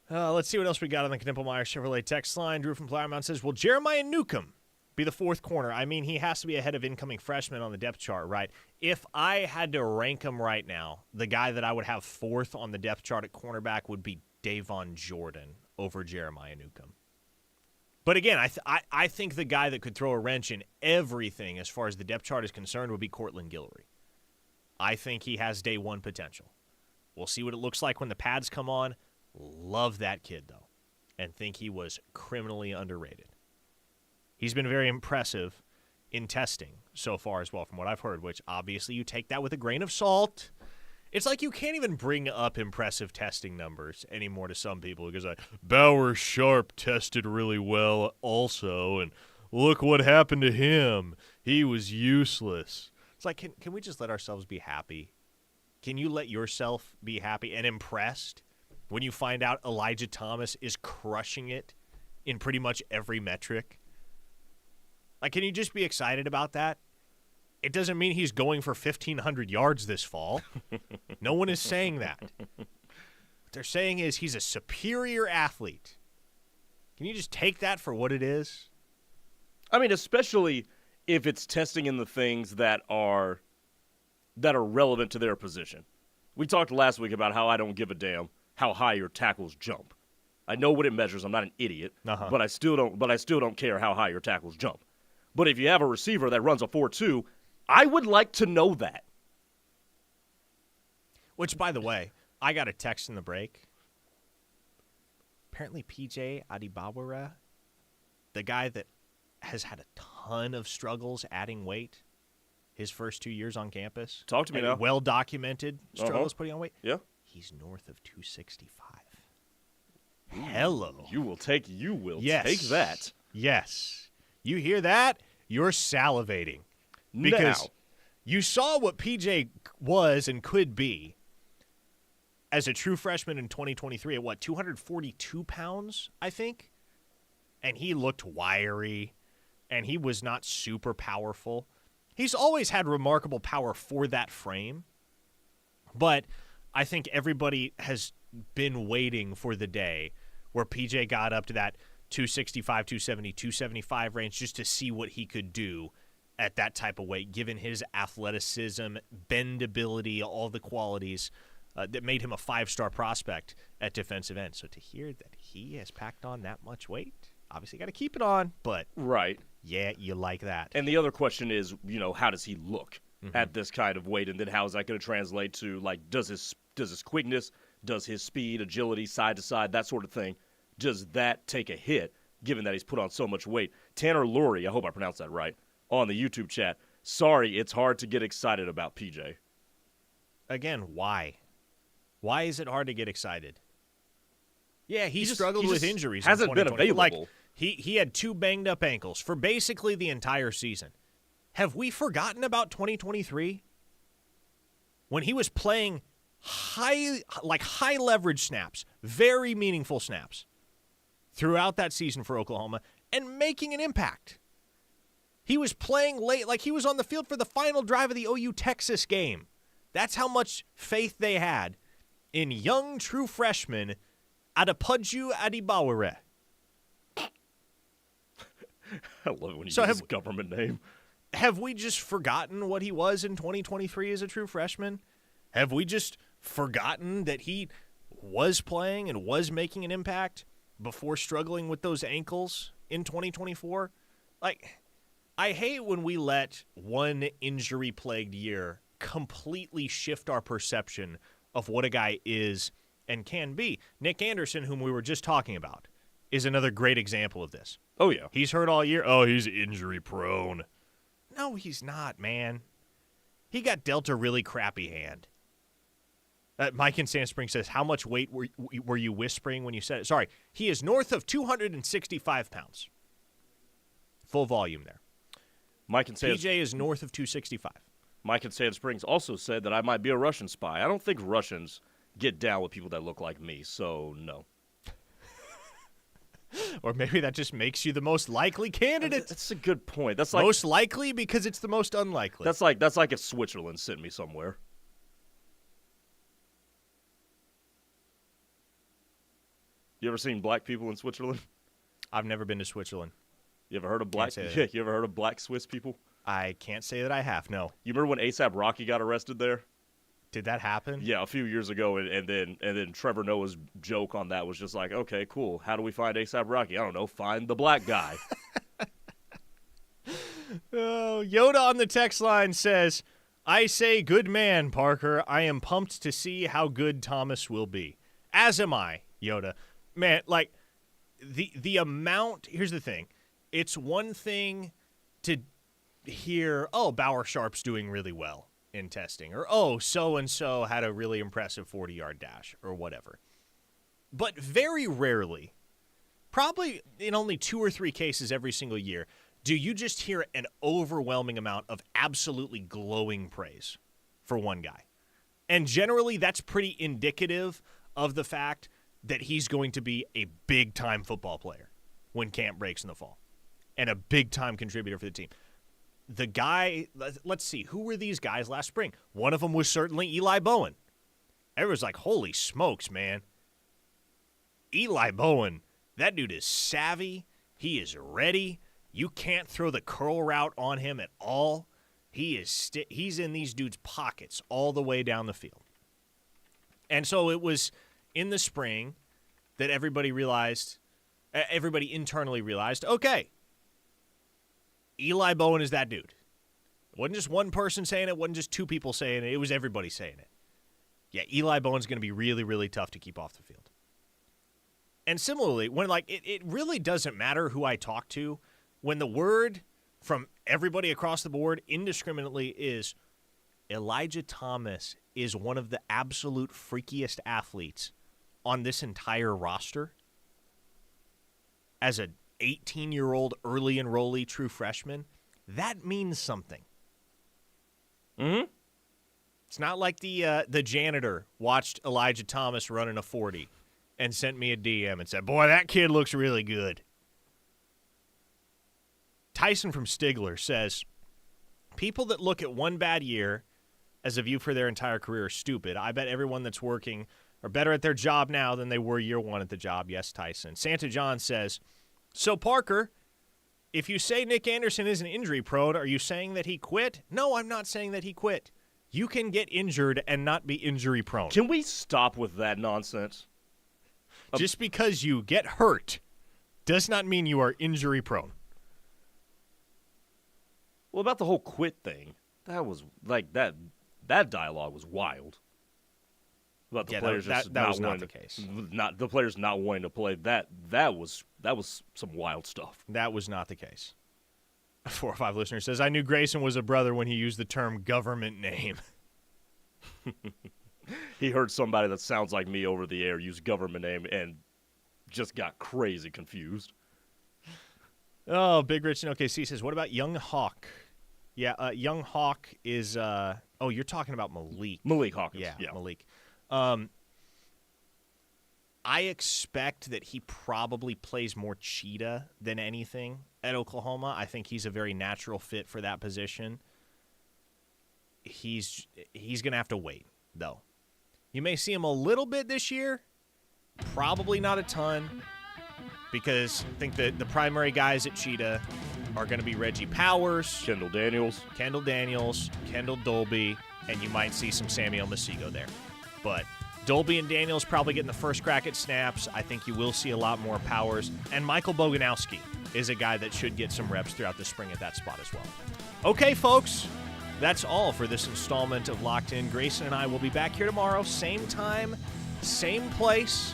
Let's see what else we got on the Knippelmeyer Chevrolet text line. Drew from Plymouth says, will Jeremiah Newcomb be the fourth corner? I mean, he has to be ahead of incoming freshmen on the depth chart, right? If I had to rank him right now, the guy that I would have fourth on the depth chart at cornerback would be Davon Jordan over Jeremiah Newcomb. But again, I think the guy that could throw a wrench in everything as far as the depth chart is concerned would be Cortland Guillory. I think he has day one potential. We'll see what it looks like when the pads come on. Love that kid, though, and think he was criminally underrated. He's been very impressive in testing so far as well, from what I've heard, which obviously you take that with a grain of salt. It's like you can't even bring up impressive testing numbers anymore to some people because Bauer Sharp tested really well also, and look what happened to him. He was useless. It's like, can we just let ourselves be happy? Can you let yourself be happy and impressed when you find out Elijah Thomas is crushing it in pretty much every metric? Like, can you just be excited about that? It doesn't mean he's going for 1,500 yards this fall. No one is saying that. What they're saying is he's a superior athlete. Can you just take that for what it is? I mean, especially if it's testing in the things that are relevant to their position. We talked last week about how I don't give a damn how high your tackles jump. I know what it measures. I'm not an idiot, but I still don't care how high your tackles jump. But if you have a receiver that runs a 4.2, I would like to know that. Which, by the way, I got a text in the break. Apparently PJ Adibawara, the guy that has had a ton of struggles adding weight his first 2 years on campus. Talk to me now. Well-documented struggles putting on weight. Yeah. He's north of 265. Hello. You will take that. Yes. You hear that? You're salivating. Because you saw what PJ was and could be as a true freshman in 2023 at 242 pounds, I think? And he looked wiry, and he was not super powerful. He's always had remarkable power for that frame, but I think everybody has been waiting for the day where PJ got up to that 265, 270, 275 range just to see what he could do at that type of weight, given his athleticism, bendability, all the qualities that made him a 5-star prospect at defensive end. So to hear that he has packed on that much weight, obviously got to keep it on, but right. Yeah, you like that. And the other question is, how does he look at this kind of weight, and then how is that going to translate to, does his quickness, does his speed, agility, side to side, that sort of thing, does that take a hit, given that he's put on so much weight? Tanner Lurie, I hope I pronounced that right, on the YouTube chat. Sorry, it's hard to get excited about PJ. Again, why? Why is it hard to get excited? Yeah, he struggled with injuries. Hasn't been available. He had 2 banged-up ankles for basically the entire season. Have we forgotten about 2023? When he was playing high leverage snaps, very meaningful snaps. throughout that season for Oklahoma and making an impact. He was playing late, like he was on the field for the final drive of the OU-Texas game. That's how much faith they had in young true freshman Adepodju Adibawere. I love it when you use his government name. Have we just forgotten what he was in 2023 as a true freshman? Have we just forgotten that he was playing and was making an impact before struggling with those ankles in 2024? Like, I hate when we let one injury-plagued year completely shift our perception of what a guy is and can be. Nick Anderson, whom we were just talking about, is another great example of this. Oh, yeah. He's hurt all year. Oh, he's injury-prone. No, he's not, man. He got dealt a really crappy hand. Mike in Sand Springs says, how much weight were you whispering when you said it? Sorry, he is north of 265 pounds. Full volume there. Mike in Sand PJ is north of 265. Mike in Sand Springs also said that I might be a Russian spy. I don't think Russians get down with people that look like me, so no. Or maybe that just makes you the most likely candidate. That's a good point. That's like most likely because it's the most unlikely. That's like if Switzerland sent me somewhere. You ever seen black people in Switzerland? I've never been to Switzerland. You ever heard of black? Yeah, you ever heard of black Swiss people? I can't say that I have. No. You remember when A$AP Rocky got arrested there? Did that happen? Yeah, a few years ago, and then Trevor Noah's joke on that was just like, okay, cool. How do we find A$AP Rocky? I don't know. Find the black guy. Oh, Yoda on the text line says, I say good man, Parker. I am pumped to see how good Thomas will be. As am I, Yoda. Man, like, the amount, here's the thing. It's one thing to hear, oh, Bauer Sharp's doing really well in testing, or, oh, so-and-so had a really impressive 40-yard dash, or whatever. But very rarely, probably in only 2 or 3 cases every single year, do you just hear an overwhelming amount of absolutely glowing praise for one guy. And generally, that's pretty indicative of the fact that he's going to be a big-time football player when camp breaks in the fall, and a big-time contributor for the team. The guy, let's see, who were these guys last spring? One of them was certainly Eli Bowen. Everyone's like, holy smokes, man. Eli Bowen, that dude is savvy. He is ready. You can't throw the curl route on him at all. He's in these dudes' pockets all the way down the field. And so it was in the spring that everybody internally realized, okay, Eli Bowen is that dude. It wasn't just one person saying it. It wasn't just 2 people saying it. It was everybody saying it. Yeah, Eli Bowen's going to be really, really tough to keep off the field. And similarly, when it really doesn't matter who I talk to, when the word from everybody across the board indiscriminately is Elijah Thomas is one of the absolute freakiest athletes on this entire roster as a 18-year-old early enrollee true freshman, that means something. Mm-hmm. It's not like the janitor watched Elijah Thomas running a 40 and sent me a DM and said, boy, that kid looks really good. Tyson from Stigler says, people that look at one bad year as a view for their entire career are stupid. I bet everyone that's working are better at their job now than they were year 1 at the job. Yes, Tyson. Santa John says, so, Parker, if you say Nick Anderson isn't injury prone, are you saying that he quit? No, I'm not saying that he quit. You can get injured and not be injury prone. Can we stop with that nonsense? Just because you get hurt does not mean you are injury prone. Well, about the whole quit thing, that was like that dialogue was wild. About the players that was not the case. Not the players not wanting to play. That was some wild stuff. That was not the case. 4 or 5 listeners says, I knew Grayson was a brother when he used the term government name. He heard somebody that sounds like me over the air use government name and just got crazy confused. Oh, Big Rich in OKC says, what about Young Hawk? Yeah, Young Hawk is, you're talking about Malik. Malik Hawkins. Yeah, Malik. I expect that he probably plays more cheetah than anything at Oklahoma. I think he's a very natural fit for that position. He's going to have to wait, though. You may see him a little bit this year, probably not a ton, because I think that the primary guys at cheetah are going to be Reggie Powers, Kendall Daniels, Kendall Dolby, and you might see some Samuel Masigo there. But Dolby and Daniels probably getting the first crack at snaps. I think you will see a lot more Powers. And Michael Boganowski is a guy that should get some reps throughout the spring at that spot as well. Okay, folks, that's all for this installment of Locked In. Grayson and I will be back here tomorrow, same time, same place.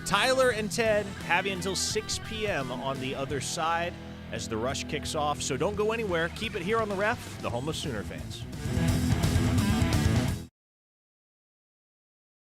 Tyler and Ted have you until 6 p.m. on the other side as the rush kicks off. So don't go anywhere. Keep it here on the Ref, the home of Sooner fans.